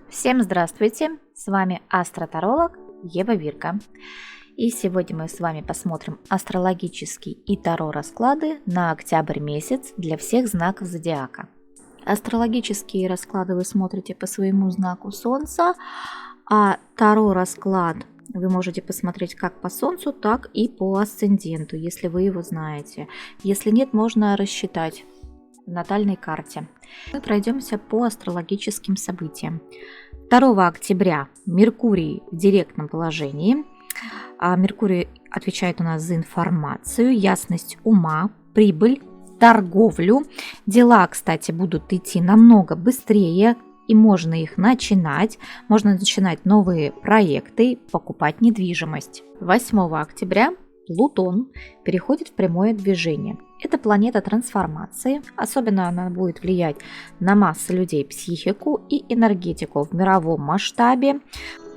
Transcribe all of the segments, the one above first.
Всем здравствуйте! С вами астротаролог Ева Вирка. И сегодня мы с вами посмотрим астрологические и таро расклады на октябрь месяц для всех знаков зодиака. Астрологические расклады вы смотрите по своему знаку Солнца, а таро расклад вы можете посмотреть как по Солнцу, так и по асценденту, если вы его знаете. Если нет, можно рассчитать в натальной карте. Мы пройдемся по астрологическим событиям. 2 октября Меркурий в директном положении. Меркурий отвечает у нас за информацию, ясность ума, прибыль, торговлю. Дела, кстати, будут идти намного быстрее, и можно их начинать. Можно начинать новые проекты, покупать недвижимость. 8 октября Плутон переходит в прямое движение. Это планета трансформации, особенно она будет влиять на массы людей, психику и энергетику в мировом масштабе.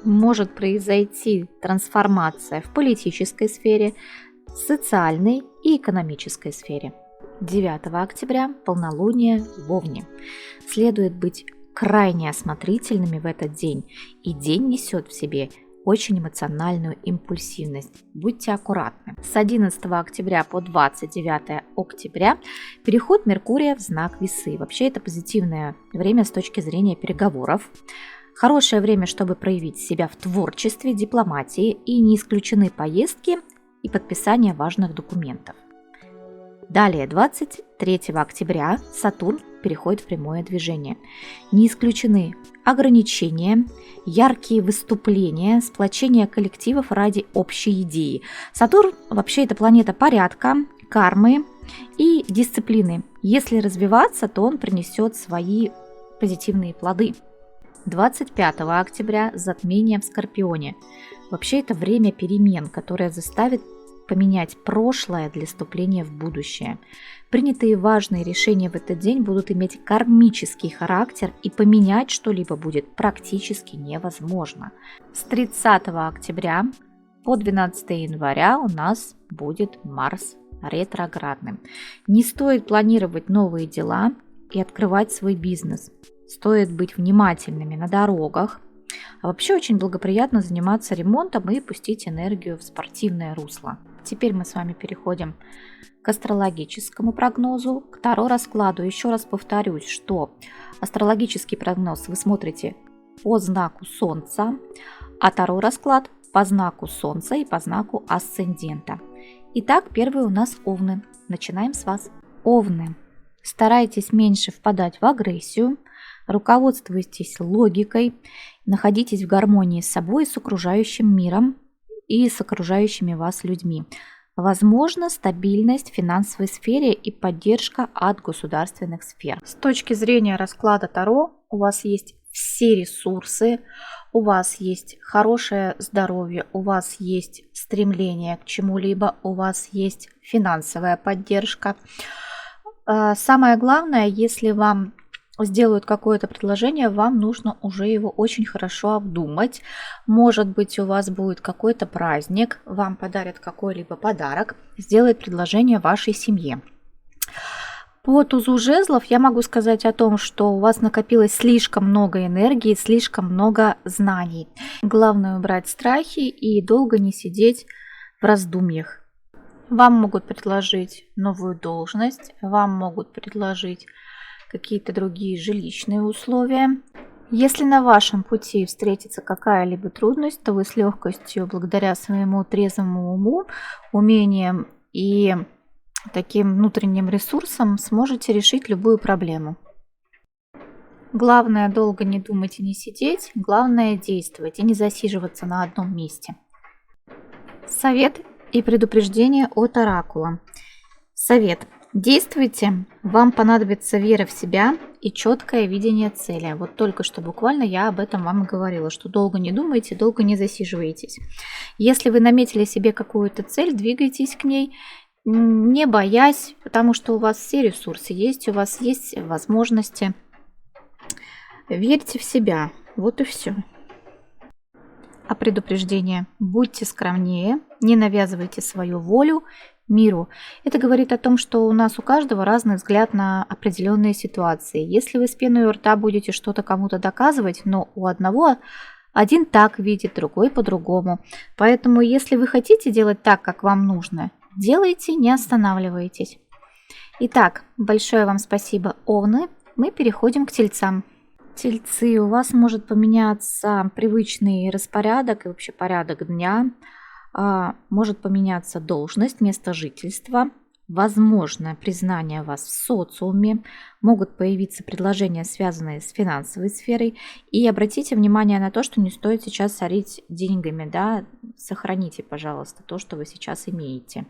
Может произойти трансформация в политической сфере, социальной и экономической сфере. 9 октября полнолуние в Овне. Следует быть крайне осмотрительными в этот день, и день несет в себе очень эмоциональную импульсивность. Будьте аккуратны. С 11 октября по 29 октября переход Меркурия в знак Весы. Вообще это позитивное время с точки зрения переговоров. Хорошее время, чтобы проявить себя в творчестве, дипломатии, и не исключены поездки и подписание важных документов. Далее, 23 октября Сатурн переходит в прямое движение. Не исключены ограничения, яркие выступления, сплочение коллективов ради общей идеи. Сатурн вообще это планета порядка, кармы и дисциплины. Если развиваться, то он принесет свои позитивные плоды. 25 октября затмение в Скорпионе. Вообще это время перемен, которое заставит поменять прошлое для вступления в будущее. Принятые важные решения в этот день будут иметь кармический характер, и поменять что-либо будет практически невозможно. С 30 октября по 12 января у нас будет Марс ретроградным. Не стоит планировать новые дела и открывать свой бизнес. Стоит быть внимательными на дорогах. А вообще очень благоприятно заниматься ремонтом и пустить энергию в спортивное русло. Теперь мы с вами переходим к астрологическому прогнозу, к таро раскладу. Еще раз повторюсь, что астрологический прогноз вы смотрите по знаку Солнца, а таро расклад по знаку Солнца и по знаку асцендента. Итак, первый у нас Овны. Начинаем с вас. Овны. Старайтесь меньше впадать в агрессию, руководствуйтесь логикой, находитесь в гармонии с собой и с окружающим миром и с окружающими вас людьми. Возможно, стабильность в финансовой сфере и поддержка от государственных сфер. С точки зрения расклада Таро у вас есть все ресурсы, у вас есть хорошее здоровье, у вас есть стремление к чему-либо, у вас есть финансовая поддержка. Самое главное, если вам сделают какое-то предложение, вам нужно уже его очень хорошо обдумать. Может быть, у вас будет какой-то праздник, вам подарят какой-либо подарок, сделает предложение вашей семье. По тузу жезлов я могу сказать о том, что у вас накопилось слишком много энергии, слишком много знаний. Главное убрать страхи и долго не сидеть в раздумьях. Вам могут предложить новую должность, вам могут предложить какие-то другие жилищные условия. Если на вашем пути встретится какая-либо трудность, то вы с легкостью, благодаря своему трезвому уму, умениям и таким внутренним ресурсам, сможете решить любую проблему. Главное долго не думать и не сидеть, главное действовать и не засиживаться на одном месте. Совет и предупреждение от оракула. Совет. Действуйте, вам понадобится вера в себя и четкое видение цели. Вот только что буквально я об этом вам и говорила, что долго не думайте, долго не засиживайтесь. Если вы наметили себе какую-то цель, двигайтесь к ней, не боясь, потому что у вас все ресурсы есть, у вас есть возможности. Верьте в себя, вот и все. А предупреждение: будьте скромнее, не навязывайте свою волю, миру. Это говорит о том, что у нас у каждого разный взгляд на определенные ситуации. Если вы с пеной у рта будете что-то кому-то доказывать, но у одного один так видит, другой по-другому. Поэтому, если вы хотите делать так, как вам нужно, делайте, не останавливайтесь. Итак, большое вам спасибо, Овны. Мы переходим к Тельцам. Тельцы, у вас может поменяться привычный распорядок и вообще порядок дня. Может поменяться должность, место жительства, возможно признание вас в социуме, могут появиться предложения, связанные с финансовой сферой. И обратите внимание на то, что не стоит сейчас сорить деньгами, да, сохраните, пожалуйста, то, что вы сейчас имеете.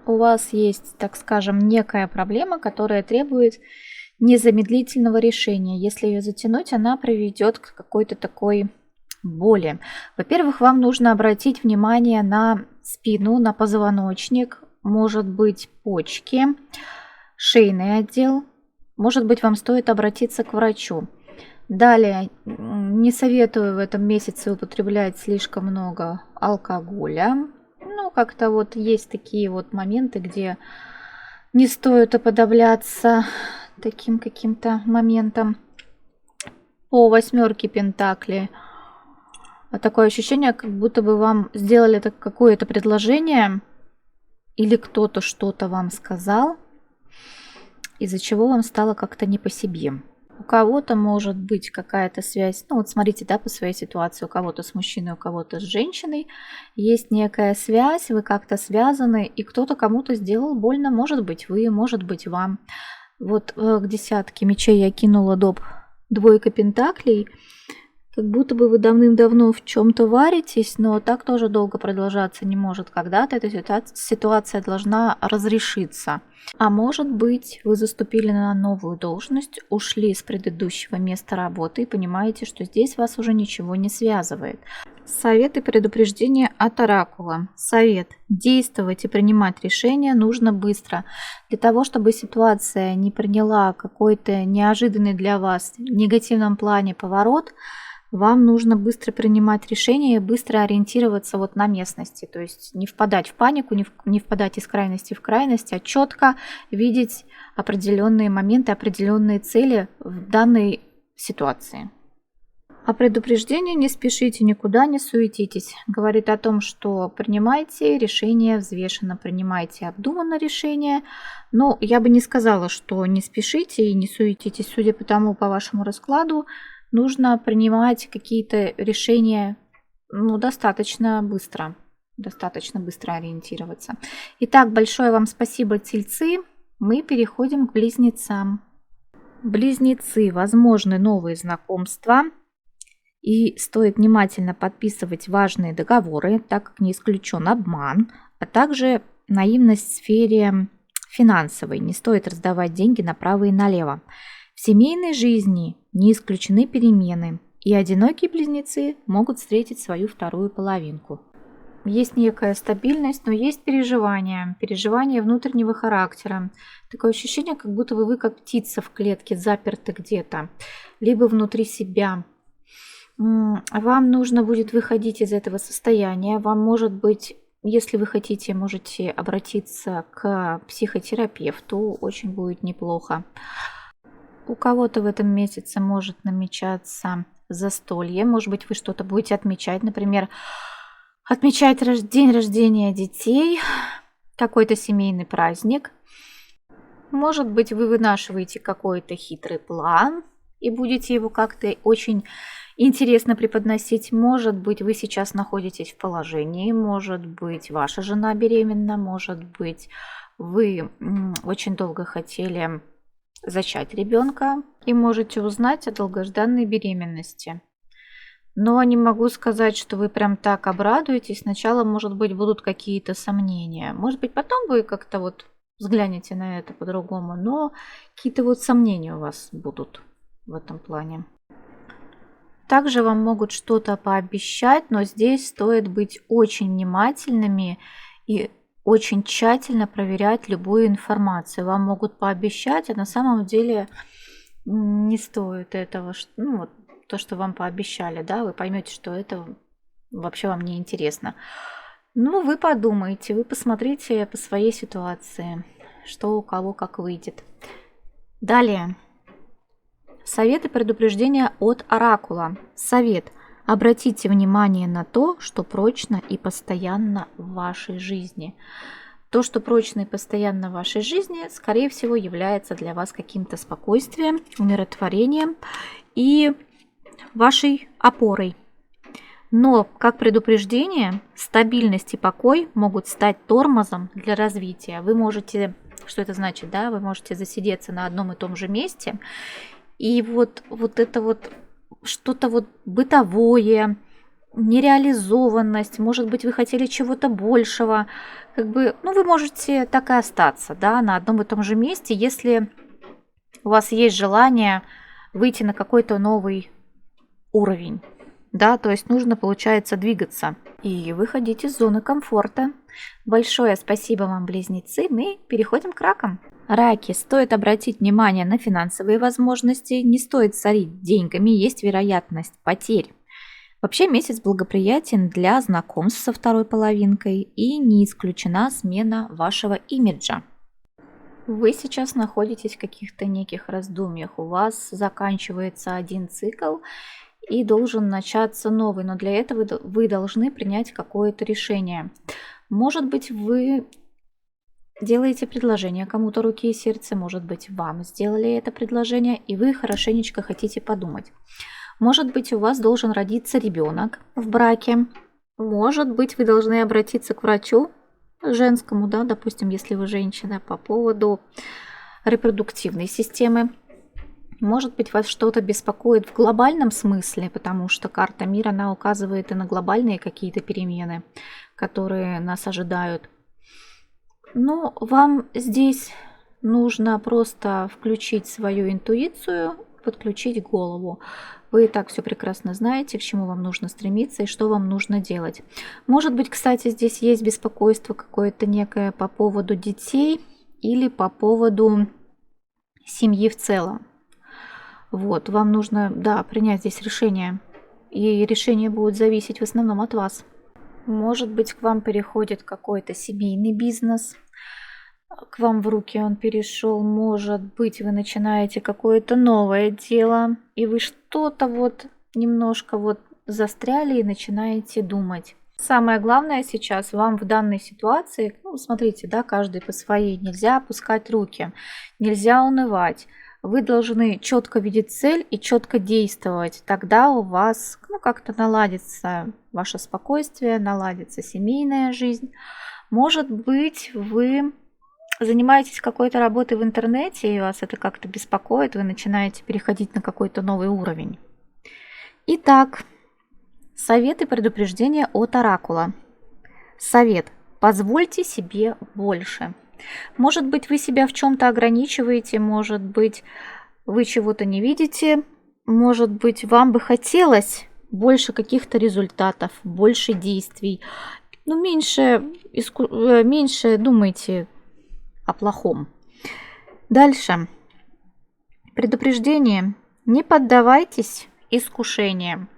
У вас есть, так скажем, некая проблема, которая требует незамедлительного решения. Если ее затянуть, она приведет к какой-то такой боли. Во-первых, вам нужно обратить внимание на спину, на позвоночник, может быть, почки, шейный отдел. Может быть, вам стоит обратиться к врачу. Далее, не советую в этом месяце употреблять слишком много алкоголя. Ну, как-то вот есть такие вот моменты, где не стоит уподобляться таким каким-то моментам. По 8 пентаклей. Такое ощущение, как будто бы вам сделали какое-то предложение, или кто-то что-то вам сказал, из-за чего вам стало как-то не по себе. У кого-то может быть какая-то связь, ну вот смотрите, да, по своей ситуации, у кого-то с мужчиной, у кого-то с женщиной, есть некая связь, вы как-то связаны, и кто-то кому-то сделал больно, может быть вы, может быть вам. Вот к 10 мечей я кинула доп. 2 пентаклей. Как будто бы вы давным-давно в чем-то варитесь, но так тоже долго продолжаться не может. Когда-то эта ситуация должна разрешиться. А может быть, вы заступили на новую должность, ушли с предыдущего места работы и понимаете, что здесь вас уже ничего не связывает. Совет и предупреждение от Оракула. Совет. Действовать и принимать решения нужно быстро. Для того, чтобы ситуация не приняла какой-то неожиданный для вас в негативном плане поворот, вам нужно быстро принимать решения и быстро ориентироваться вот на местности. То есть не впадать в панику, не впадать из крайности в крайность, а четко видеть определенные моменты, определенные цели в данной ситуации. А предупреждение: не спешите никуда, не суетитесь. Говорит о том, что принимайте решение взвешенно, принимайте обдуманно решение. Но я бы не сказала, что не спешите и не суетитесь. Судя по тому, по вашему раскладу, нужно принимать какие-то решения достаточно быстро ориентироваться. Итак, большое вам спасибо, Тельцы. Мы переходим к Близнецам. Близнецы, возможны новые знакомства. И стоит внимательно подписывать важные договоры, так как не исключен обман, а также наивность в сфере финансовой. Не стоит раздавать деньги направо и налево. В семейной жизни не исключены перемены, и одинокие близнецы могут встретить свою вторую половинку. Есть некая стабильность, но есть переживания внутреннего характера. Такое ощущение, как будто вы как птица в клетке, заперты где-то, либо внутри себя. Вам нужно будет выходить из этого состояния. Вам, может быть, если вы хотите, можете обратиться к психотерапевту, очень будет неплохо. У кого-то в этом месяце может намечаться застолье, может быть, вы что-то будете отмечать, например, отмечать день рождения детей, какой-то семейный праздник. Может быть, вы вынашиваете какой-то хитрый план и будете его как-то очень интересно преподносить. Может быть, вы сейчас находитесь в положении, может быть, ваша жена беременна, может быть, вы очень долго хотели зачать ребенка и можете узнать о долгожданной беременности. Но не могу сказать, что вы прям так обрадуетесь. Сначала, может быть, будут какие-то сомнения. Может быть, потом вы как-то вот взглянете на это по-другому, но какие-то вот сомнения у вас будут в этом плане. Также вам могут что-то пообещать, но здесь стоит быть очень внимательными и очень тщательно проверять любую информацию. Вам могут пообещать, а на самом деле не стоит этого. Вот то, что вам пообещали, да, вы поймете, что это вообще вам не интересно. Ну, вы подумайте, вы посмотрите по своей ситуации, что у кого как выйдет. Далее. Совет и предупреждение от оракула. Совет. Обратите внимание на то, что прочно и постоянно в вашей жизни. То, что прочно и постоянно в вашей жизни, скорее всего, является для вас каким-то спокойствием, умиротворением и вашей опорой. Но, как предупреждение, стабильность и покой могут стать тормозом для развития. Вы можете, что это значит, да? Вы можете засидеться на одном и том же месте, и вот это вот что-то вот бытовое, нереализованность, может быть, вы хотели чего-то большего, как бы, ну, вы можете так и остаться, да, на одном и том же месте, если у вас есть желание выйти на какой-то новый уровень, да, то есть нужно, получается, двигаться и выходить из зоны комфорта. Большое спасибо вам, близнецы, мы переходим к ракам. Раки, стоит обратить внимание на финансовые возможности, не стоит сорить деньгами, есть вероятность потерь. Вообще месяц благоприятен для знакомств со второй половинкой и не исключена смена вашего имиджа. Вы сейчас находитесь в каких-то неких раздумьях, у вас заканчивается один цикл и должен начаться новый, но для этого вы должны принять какое-то решение. Может быть, вы делаете предложение кому-то руки и сердце, может быть, вам сделали это предложение, и вы хорошенечко хотите подумать. Может быть, у вас должен родиться ребенок в браке. Может быть, вы должны обратиться к врачу женскому, да, допустим, если вы женщина, по поводу репродуктивной системы. Может быть, вас что-то беспокоит в глобальном смысле, потому что карта мира, она указывает и на глобальные какие-то перемены, которые нас ожидают. Но вам здесь нужно просто включить свою интуицию, подключить голову. Вы и так все прекрасно знаете, к чему вам нужно стремиться и что вам нужно делать. Может быть, кстати, здесь есть беспокойство какое-то некое по поводу детей или по поводу семьи в целом. Вот, вам нужно, да, принять здесь решение. И решение будет зависеть в основном от вас. Может быть, к вам переходит какой-то семейный бизнес, к вам в руки он перешел, может быть, вы начинаете какое-то новое дело, и вы что-то вот немножко вот застряли и начинаете думать. Самое главное сейчас вам в данной ситуации, ну, смотрите, да, каждый по своей, нельзя опускать руки, нельзя унывать. Вы должны четко видеть цель и четко действовать. Тогда у вас, ну, как-то наладится ваше спокойствие, наладится семейная жизнь. Может быть, вы занимаетесь какой-то работой в интернете, и вас это как-то беспокоит, вы начинаете переходить на какой-то новый уровень. Итак, совет и предупреждение от оракула. Совет. Позвольте себе больше. Может быть, вы себя в чем-то ограничиваете, может быть, вы чего-то не видите, может быть, вам бы хотелось больше каких-то результатов, больше действий, но меньше думайте о плохом. Дальше. Предупреждение. Не поддавайтесь искушениям.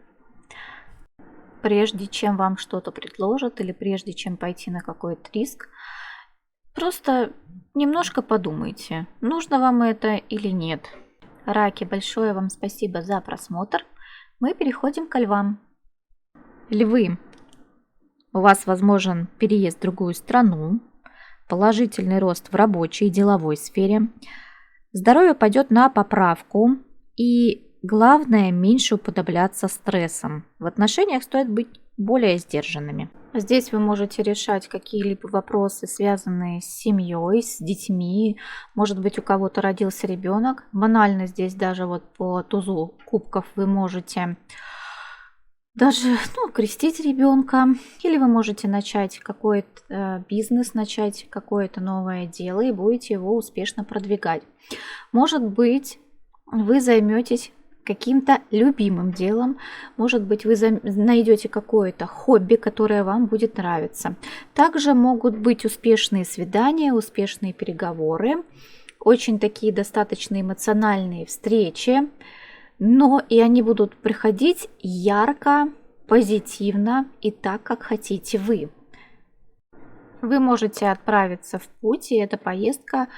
Прежде чем вам что-то предложат или прежде чем пойти на какой-то риск, просто немножко подумайте, нужно вам это или нет. Раки, большое вам спасибо за просмотр. Мы переходим к львам. Львы. У вас возможен переезд в другую страну, положительный рост в рабочей и деловой сфере. Здоровье пойдет на поправку и главное, меньше уподобляться стрессам. В отношениях стоит быть более сдержанными. Здесь вы можете решать какие-либо вопросы, связанные с семьей, с детьми. Может быть, у кого-то родился ребенок. Банально здесь даже вот по тузу кубков вы можете даже крестить ребенка. Или вы можете начать какой-то бизнес, начать какое-то новое дело и будете его успешно продвигать. Может быть, вы займетесь каким-то любимым делом, может быть, вы найдете какое-то хобби, которое вам будет нравиться. Также могут быть успешные свидания, успешные переговоры, очень такие достаточно эмоциональные встречи, но и они будут приходить ярко, позитивно и так, как хотите вы. Вы можете отправиться в путь, и эта поездка,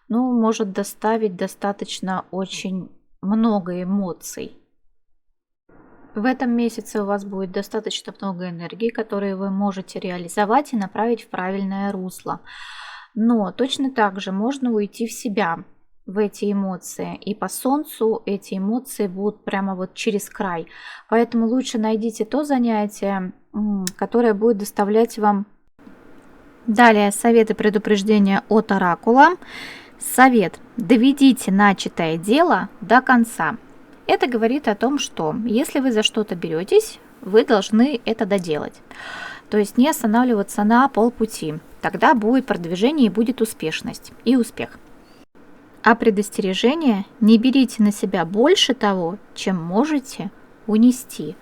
может доставить достаточно очень много эмоций. В этом месяце у вас будет достаточно много энергии, которые вы можете реализовать и направить в правильное русло. Но точно так же можно уйти в себя, в эти эмоции. И по солнцу эти эмоции будут прямо вот через край. Поэтому лучше найдите то занятие, которое будет доставлять вам. Далее советы предупреждения от оракула. Совет: доведите начатое дело до конца. Это говорит о том, что если вы за что-то беретесь, вы должны это доделать. То есть не останавливаться на полпути. Тогда будет продвижение и будет успешность и успех. А предостережение: не берите на себя больше того, чем можете унести.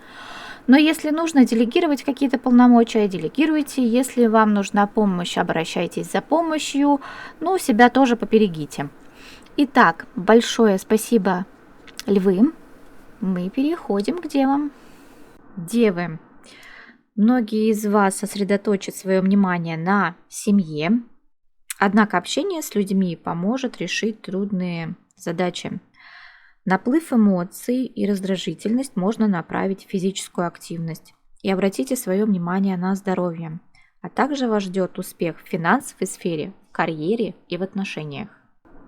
Но если нужно делегировать какие-то полномочия, делегируйте. Если вам нужна помощь, обращайтесь за помощью. Себя тоже поберегите. Итак, большое спасибо, львы. Мы переходим к девам. Девы. Многие из вас сосредоточат свое внимание на семье. Однако общение с людьми поможет решить трудные задачи. Наплыв эмоций и раздражительность можно направить в физическую активность. И обратите свое внимание на здоровье. А также вас ждет успех в финансовой сфере, в карьере и в отношениях.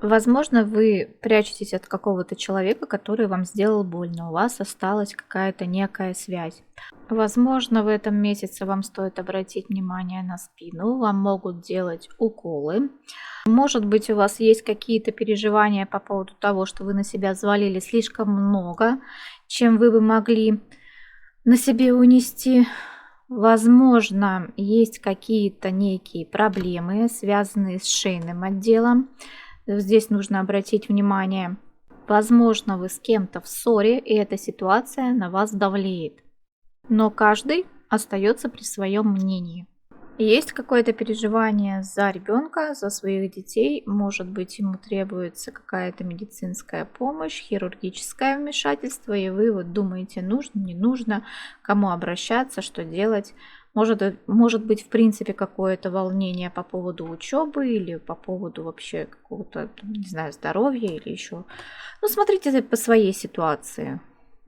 Возможно, вы прячетесь от какого-то человека, который вам сделал больно. У вас осталась какая-то некая связь. Возможно, в этом месяце вам стоит обратить внимание на спину. Вам могут делать уколы. Может быть, у вас есть какие-то переживания по поводу того, что вы на себя взвалили слишком много, чем вы бы могли на себе унести. Возможно, есть какие-то некие проблемы, связанные с шейным отделом. Здесь нужно обратить внимание. Возможно, вы с кем-то в ссоре, и эта ситуация на вас давлеет. Но каждый остается при своем мнении. Есть какое-то переживание за ребенка, за своих детей. Может быть, ему требуется какая-то медицинская помощь, хирургическое вмешательство, и вы думаете, нужно, не нужно, кому обращаться, что делать. Может быть, в принципе, какое-то волнение по поводу учебы или по поводу вообще какого-то, здоровья или еще. Смотрите по своей ситуации.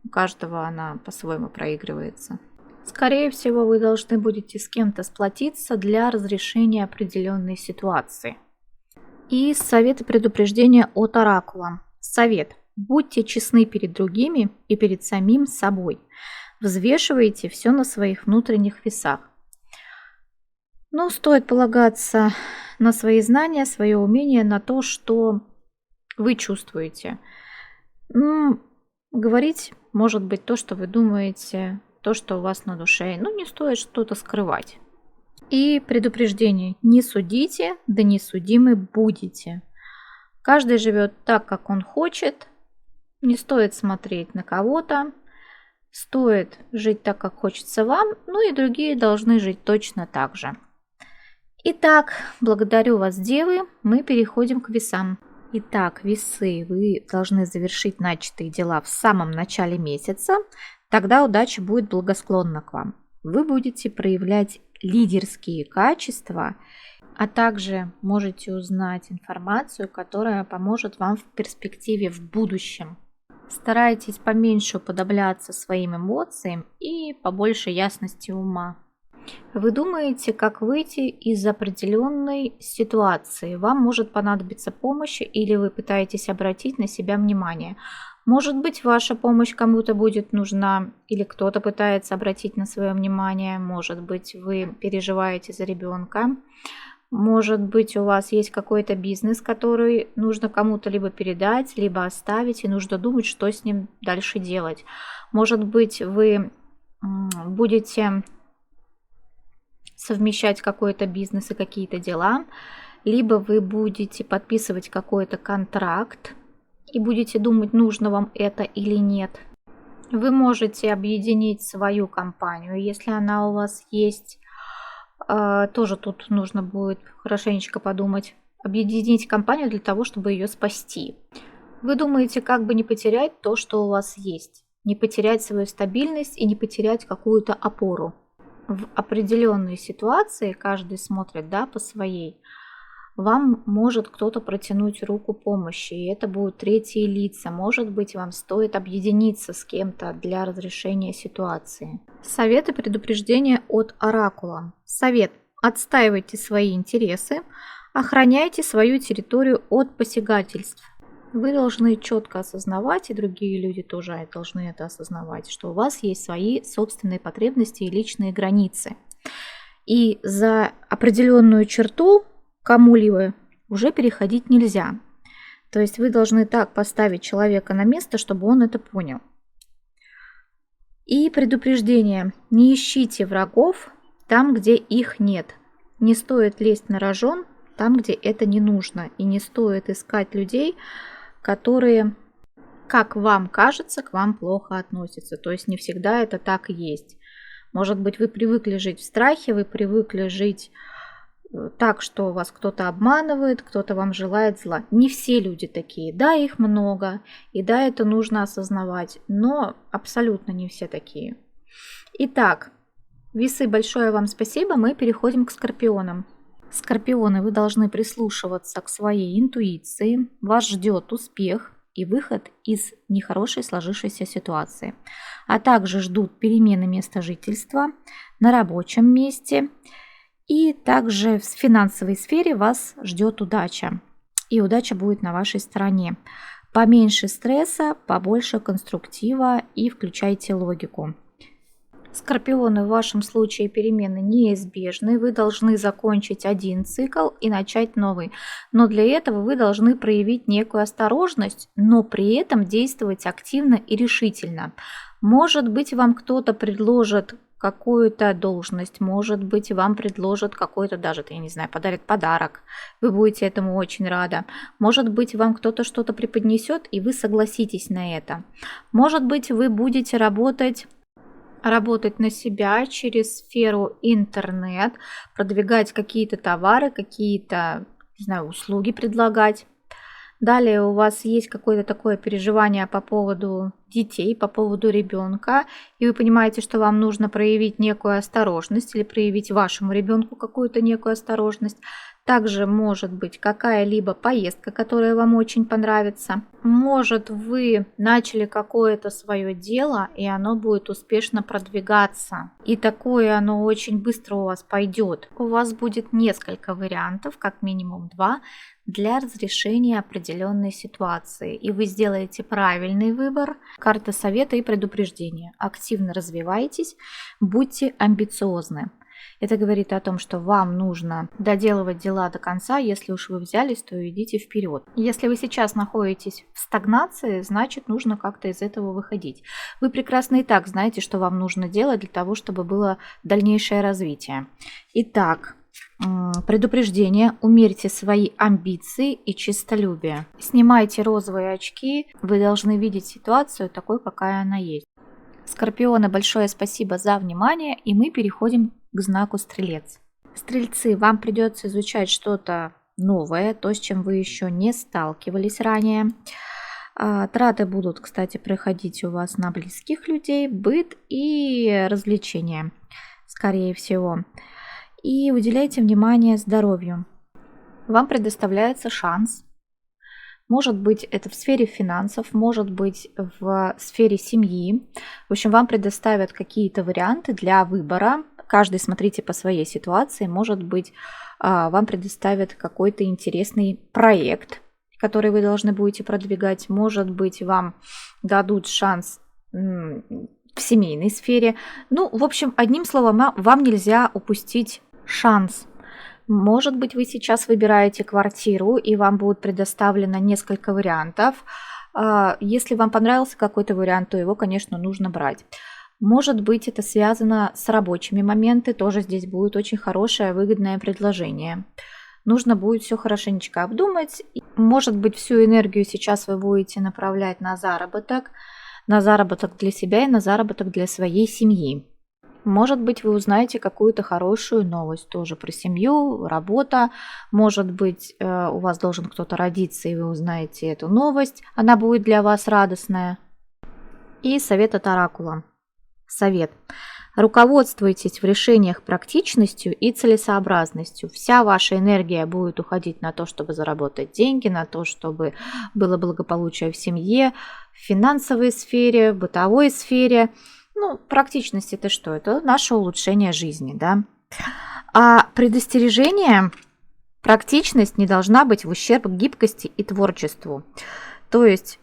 У каждого она по-своему проигрывается. Скорее всего, вы должны будете с кем-то сплотиться для разрешения определенной ситуации. И советы предупреждения от оракула. Совет: будьте честны перед другими и перед самим собой. Взвешивайте все на своих внутренних весах. Стоит полагаться на свои знания, свое умение, на то, что вы чувствуете. Говорить, может быть, то, что вы думаете, то, что у вас на душе. Не стоит что-то скрывать. И предупреждение: не судите, да не судимы будете. Каждый живет так, как он хочет. Не стоит смотреть на кого-то. Стоит жить так, как хочется вам, и другие должны жить точно так же. Итак, благодарю вас, девы. Мы переходим к весам. Итак, весы, вы должны завершить начатые дела в самом начале месяца. Тогда удача будет благосклонна к вам. Вы будете проявлять лидерские качества, а также можете узнать информацию, которая поможет вам в перспективе в будущем. Старайтесь поменьше уподобляться своим эмоциям и побольше ясности ума. Вы думаете, как выйти из определенной ситуации. Вам может понадобиться помощь, или вы пытаетесь обратить на себя внимание. Может быть, ваша помощь кому-то будет нужна, или кто-то пытается обратить на свое внимание. Может быть, вы переживаете за ребенка. Может быть, у вас есть какой-то бизнес, который нужно кому-то либо передать, либо оставить, и нужно думать, что с ним дальше делать. Может быть, вы будете совмещать какой-то бизнес и какие-то дела, либо вы будете подписывать какой-то контракт и будете думать, нужно вам это или нет. Вы можете объединить свою компанию, если она у вас есть. Тоже тут нужно будет хорошенечко подумать. Объединить компанию для того, чтобы ее спасти. Вы думаете, как бы не потерять то, что у вас есть. Не потерять свою стабильность и не потерять какую-то опору. в определенной ситуации, каждый смотрит, да, по своей, вам может кто-то протянуть руку помощи, и это будут третьи лица. Может быть, вам стоит объединиться с кем-то для разрешения ситуации. Совет и предупреждение от оракула. Совет. Отстаивайте свои интересы, охраняйте свою территорию от посягательств. Вы должны четко осознавать, и другие люди тоже должны это осознавать, что у вас есть свои собственные потребности и личные границы. И за определенную черту кому-либо уже переходить нельзя. То есть вы должны так поставить человека на место, чтобы он это понял. И предупреждение. Не ищите врагов там, где их нет. Не стоит лезть на рожон там, где это не нужно. И не стоит искать людей, которые, как вам кажется, к вам плохо относятся. То есть не всегда это так и есть. Может быть, вы привыкли жить в страхе, вы привыкли жить так, что вас кто-то обманывает, кто-то вам желает зла. Не все люди такие. Да, их много, и да, это нужно осознавать, но абсолютно не все такие. Итак, весы, большое вам спасибо. Мы переходим к скорпионам. Скорпионы, вы должны прислушиваться к своей интуиции. Вас ждет успех и выход из нехорошей сложившейся ситуации. А также ждут перемены места жительства на рабочем месте. И также в финансовой сфере вас ждет удача. И удача будет на вашей стороне. Поменьше стресса, побольше конструктива и включайте логику. Скорпионы, в вашем случае перемены неизбежны. Вы должны закончить один цикл и начать новый. Но для этого вы должны проявить некую осторожность, но при этом действовать активно и решительно. Может быть, вам кто-то предложит какую-то должность, может быть, вам предложат какой-то, даже, я не знаю, подарят подарок, вы будете этому очень рады. Может быть, вам кто-то что-то преподнесет, и вы согласитесь на это. Может быть, вы будете работать на себя через сферу интернет, продвигать какие-то товары, какие-то, не знаю, услуги предлагать. Далее у вас есть какое-то такое переживание по поводу детей, по поводу ребенка, и вы понимаете, что вам нужно проявить некую осторожность или проявить вашему ребенку какую-то некую осторожность. Также может быть какая-либо поездка, которая вам очень понравится. Может, вы начали какое-то свое дело, и оно будет успешно продвигаться. И такое оно очень быстро у вас пойдет. У вас будет несколько вариантов, как минимум 2, для разрешения определенной ситуации. И вы сделаете правильный выбор. Карта совета и предупреждения. Активно развивайтесь, будьте амбициозны. Это говорит о том, что вам нужно доделывать дела до конца. Если уж вы взялись, то идите вперед. Если вы сейчас находитесь в стагнации, значит, нужно как-то из этого выходить. Вы прекрасно и так знаете, что вам нужно делать для того, чтобы было дальнейшее развитие. Итак, предупреждение. Умерьте свои амбиции и честолюбие. Снимайте розовые очки. Вы должны видеть ситуацию такой, какая она есть. Скорпионы, большое спасибо за внимание, и мы переходим к знаку Стрелец. Стрельцы, вам придется изучать что-то новое, то, с чем вы еще не сталкивались ранее. Траты будут, кстати, проходить у вас на близких людей, быт и развлечения, скорее всего. И уделяйте внимание здоровью. Вам предоставляется шанс. Может быть, это в сфере финансов, может быть, в сфере семьи. В общем, вам предоставят какие-то варианты для выбора. Каждый смотрите по своей ситуации. Может быть, вам предоставят какой-то интересный проект, который вы должны будете продвигать. Может быть, вам дадут шанс в семейной сфере. Ну, в общем, одним словом, вам нельзя упустить шанс. Может быть, вы сейчас выбираете квартиру, и вам будет предоставлено несколько вариантов. Если вам понравился какой-то вариант, то его, конечно, нужно брать. Может быть, это связано с рабочими моментами, тоже здесь будет очень хорошее, выгодное предложение. Нужно будет все хорошенечко обдумать. Может быть, всю энергию сейчас вы будете направлять на заработок для себя и на заработок для своей семьи. Может быть, вы узнаете какую-то хорошую новость тоже про семью, работа. Может быть, у вас должен кто-то родиться, и вы узнаете эту новость. Она будет для вас радостная. И совет от оракула. Совет. Руководствуйтесь в решениях практичностью и целесообразностью. Вся ваша энергия будет уходить на то, чтобы заработать деньги, на то, чтобы было благополучие в семье, в финансовой сфере, в бытовой сфере. Ну, практичность это что? Это наше улучшение жизни, да? А предостережение, практичность не должна быть в ущерб гибкости и творчеству. То есть,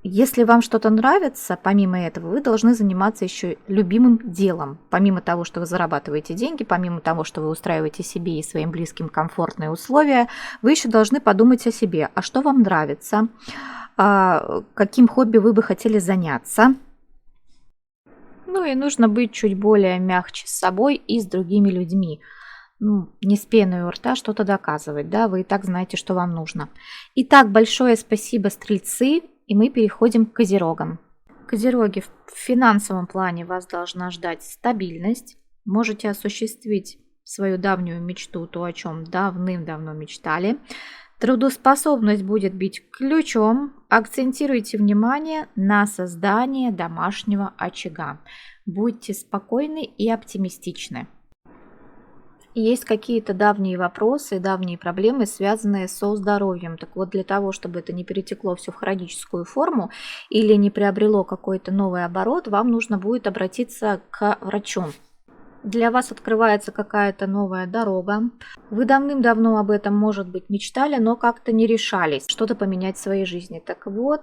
если вам что-то нравится, помимо этого, вы должны заниматься еще любимым делом. Помимо того, что вы зарабатываете деньги, помимо того, что вы устраиваете себе и своим близким комфортные условия, вы еще должны подумать о себе. А что вам нравится? Каким хобби вы бы хотели заняться? Ну и нужно быть чуть более мягче с собой и с другими людьми. Ну, не с пеной у рта что-то доказывать, да, вы и так знаете, что вам нужно. Итак, большое спасибо, стрельцы, и мы переходим к козерогам. Козероги, в финансовом плане вас должна ждать стабильность. Можете осуществить свою давнюю мечту, то, о чем давным-давно мечтали. Трудоспособность будет бить ключом. Акцентируйте внимание на создание домашнего очага. Будьте спокойны и оптимистичны. Есть какие-то давние вопросы, давние проблемы, связанные со здоровьем. Так вот, для того, чтобы это не перетекло все в хроническую форму или не приобрело какой-то новый оборот, вам нужно будет обратиться к врачу. Для вас открывается какая-то новая дорога. Вы давным-давно об этом, может быть, мечтали, но как-то не решались что-то поменять в своей жизни. Так вот,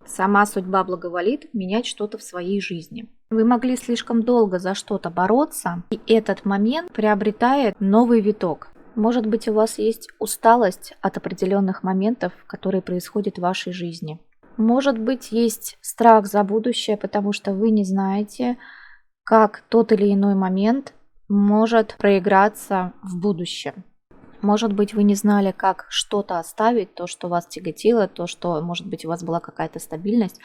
сама судьба благоволит менять что-то в своей жизни. Вы могли слишком долго за что-то бороться, и этот момент приобретает новый виток. Может быть, у вас есть усталость от определенных моментов, которые происходят в вашей жизни. Может быть, есть страх за будущее, потому что вы не знаете, как тот или иной момент может проиграться в будущем. Может быть, вы не знали, как что-то оставить, то, что вас тяготило, то, что, может быть, у вас была какая-то стабильность,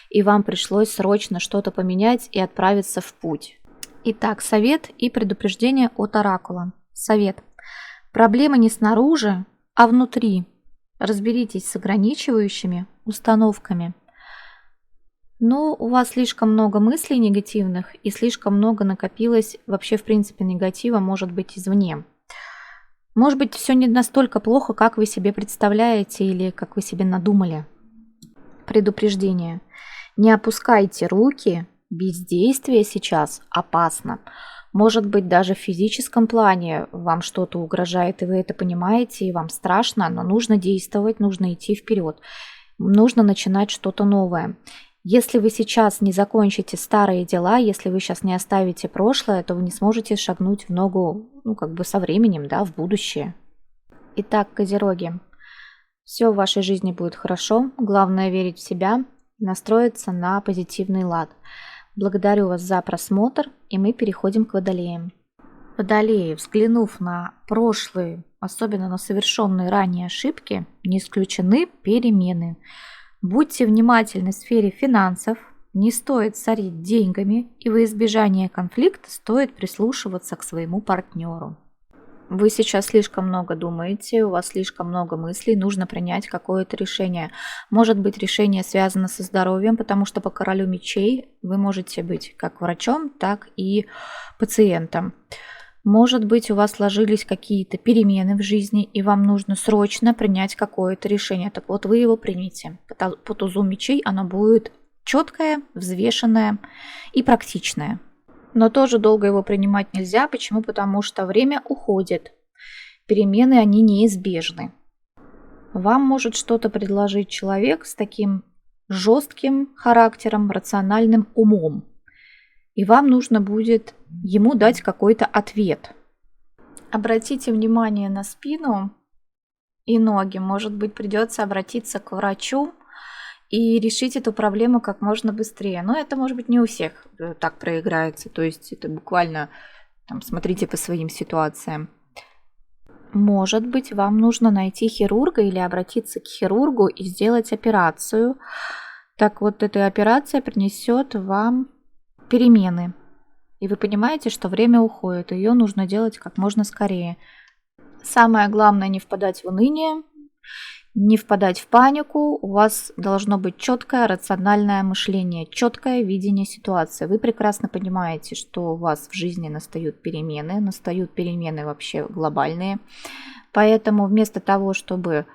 и вам пришлось срочно что-то поменять и отправиться в путь. Итак, совет и предупреждение от оракула. Совет. Проблема не снаружи, а внутри. Разберитесь с ограничивающими установками. Но у вас слишком много мыслей негативных и слишком много накопилось вообще, в принципе, негатива, может быть, извне. Может быть, все не настолько плохо, как вы себе представляете или как вы себе надумали. Предупреждение. Не опускайте руки, бездействие сейчас опасно. Может быть, даже в физическом плане вам что-то угрожает, и вы это понимаете, и вам страшно, но нужно действовать, нужно идти вперед, нужно начинать что-то новое. Если вы сейчас не закончите старые дела, если вы сейчас не оставите прошлое, то вы не сможете шагнуть в ногу, со временем, в будущее. Итак, козероги, все в вашей жизни будет хорошо. Главное верить в себя, настроиться на позитивный лад. Благодарю вас за просмотр, и мы переходим к водолеям. Водолеи, взглянув на прошлые, особенно на совершенные ранее ошибки, не исключены перемены. Будьте внимательны в сфере финансов, не стоит сорить деньгами, и во избежание конфликта стоит прислушиваться к своему партнеру. Вы сейчас слишком много думаете, у вас слишком много мыслей, нужно принять какое-то решение. Может быть, решение связано со здоровьем, потому что по королю мечей вы можете быть как врачом, так и пациентом. Может быть, у вас сложились какие-то перемены в жизни, и вам нужно срочно принять какое-то решение. Так вот, вы его примите. По тузу мечей оно будет четкое, взвешенное и практичное. Но тоже долго его принимать нельзя. Почему? Потому что время уходит. Перемены, они неизбежны. Вам может что-то предложить человек с таким жестким характером, рациональным умом. И вам нужно будет ему дать какой-то ответ. Обратите внимание на спину и ноги. Может быть, придется обратиться к врачу и решить эту проблему как можно быстрее. Но это, может быть, не у всех так проиграется. То есть это буквально смотрите по своим ситуациям. Может быть, вам нужно найти хирурга или обратиться к хирургу и сделать операцию. Так вот, эта операция принесет вам перемены. И вы понимаете, что время уходит, ее нужно делать как можно скорее. Самое главное не впадать в уныние, Не впадать в панику, у вас должно быть четкое рациональное мышление, четкое видение ситуации. Вы прекрасно понимаете, что у вас в жизни настают перемены вообще глобальные. Поэтому вместо того, чтобы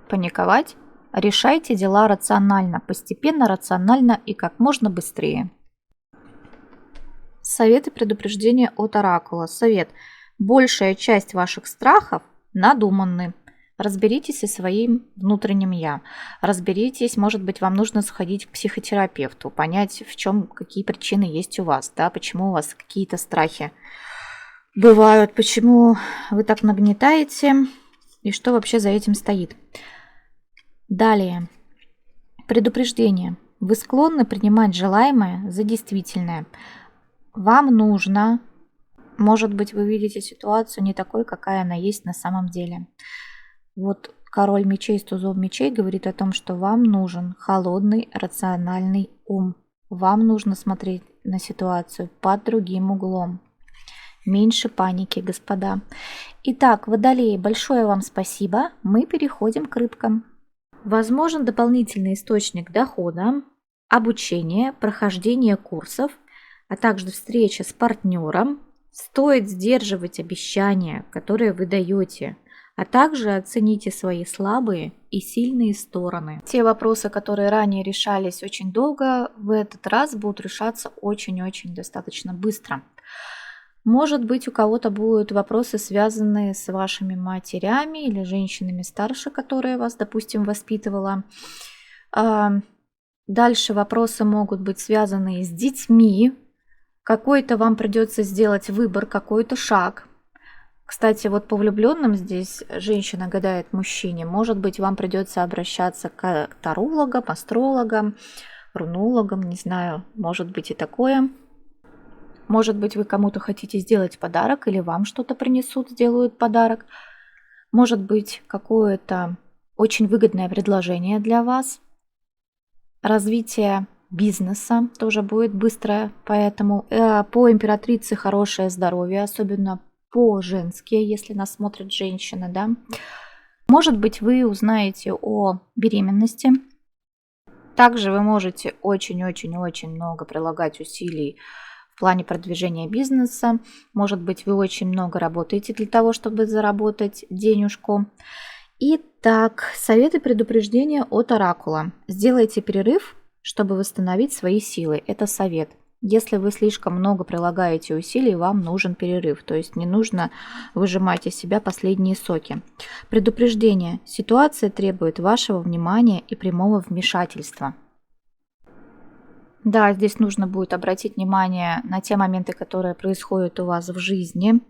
паниковать, решайте дела рационально, постепенно, рационально и как можно быстрее. Совет и предупреждение от оракула. Совет. Большая часть ваших страхов надуманны. Разберитесь со своим внутренним «я». Разберитесь, может быть, вам нужно сходить к психотерапевту, понять, в чем, какие причины есть у вас, да, почему у вас какие-то страхи бывают, почему вы так нагнетаете и что вообще за этим стоит. Далее. Предупреждение. Вы склонны принимать желаемое за действительное. Вам нужно, может быть, вы видите ситуацию не такой, какая она есть на самом деле. Вот король мечей с тузом мечей говорит о том, что вам нужен холодный, рациональный ум. Вам нужно смотреть на ситуацию под другим углом. Меньше паники, господа. Итак, водолеи, большое вам спасибо. Мы переходим к рыбкам. Возможен дополнительный источник дохода, обучение, прохождение курсов, а также встреча с партнером. Стоит сдерживать обещания, которые вы даете, а также оцените свои слабые и сильные стороны. Те вопросы, которые ранее решались очень долго, в этот раз будут решаться очень-очень достаточно быстро. Может быть, у кого-то будут вопросы, связанные с вашими матерями или женщинами старше, которые вас, допустим, воспитывала. Дальше вопросы могут быть связаны с детьми. Какой-то вам придется сделать выбор, какой-то шаг. Кстати, вот по влюбленным здесь женщина гадает мужчине. Может быть, вам придется обращаться к тарологам, астрологам, рунологам, не знаю, может быть и такое. Может быть, вы кому-то хотите сделать подарок или вам что-то принесут, сделают подарок. Может быть, какое-то очень выгодное предложение для вас. Развитие бизнеса тоже будет быстрое, поэтому по императрице хорошее здоровье, особенно по-женски, если нас смотрят женщины, да. Может быть, вы узнаете о беременности. Также вы можете очень-очень-очень много прилагать усилий в плане продвижения бизнеса. Может быть, вы очень много работаете для того, чтобы заработать денежку. Итак, советы предупреждения от оракула. Сделайте перерыв, чтобы восстановить свои силы. Это совет. Если вы слишком много прилагаете усилий, вам нужен перерыв. То есть не нужно выжимать из себя последние соки. Предупреждение. Ситуация требует вашего внимания и прямого вмешательства. Да, здесь нужно будет обратить внимание на те моменты, которые происходят у вас в жизни,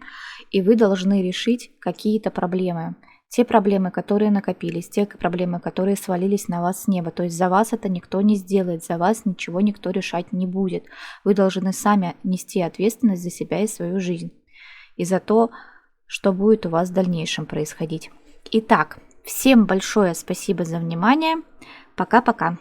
и вы должны решить какие-то проблемы. Те проблемы, которые накопились, те проблемы, которые свалились на вас с неба. То есть за вас это никто не сделает, за вас ничего никто решать не будет. Вы должны сами нести ответственность за себя и свою жизнь. И за то, что будет у вас в дальнейшем происходить. Итак, всем большое спасибо за внимание. Пока-пока.